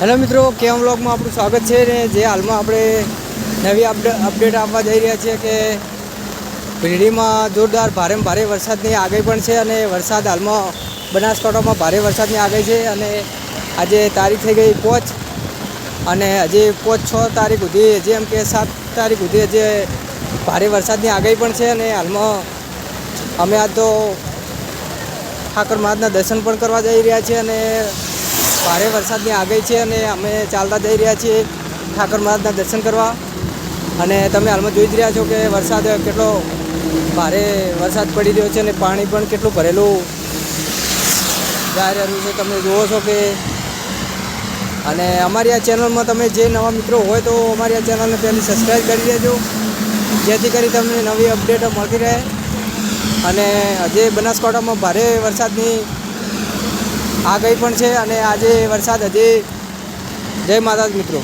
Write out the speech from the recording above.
Hello મિત્રો, કેમ વ્લોગમાં આપણું સ્વાગત છે ને જે હાલમાં આપણે નવી અપડેટ આપવા જઈ રહ્યા છીએ કે ભીડીમાં જોરદાર ભારે વરસાદની આગાહી પણ છે અને વરસાદ હાલમાં બનાસકાંઠામાં ભારે વરસાદની આગાહી છે અને આજે તારીખ થઈ ગઈ 5 અને હજી 5-6 તારીખ સુધી જેમ કે 7 તારીખ સુધી હજી ભારે વરસાદની આગાહી પણ છે અને હાલમાં અમે આજ તો ઠાકર મહારાજના દર્શન પણ કરવા જઈ રહ્યા છીએ અને ભારે વરસાદની આગાહી છે અને અમે ચાલતા જઈ રહ્યા છીએ ઠાકર મહારાજના દર્શન કરવા અને તમે હાલમાં જોઈ જ રહ્યા છો કે વરસાદ કેટલો ભારે વરસાદ પડી રહ્યો છે અને પાણી પણ કેટલું ભરેલું જઈ રહ્યું છે તમે જુઓ છો કે અને અમારી આ ચેનલમાં તમે જે નવા મિત્રો હોય તો અમારી આ ચેનલને પહેલી સબસ્ક્રાઈબ કરી દેજો જેથી કરી તમને નવી અપડેટો મળતી રહે અને હજી બનાસકાંઠામાં ભારે વરસાદની આગાહી પણ છે અને આજે વરસાદ હજી જય માતાજી મિત્રો।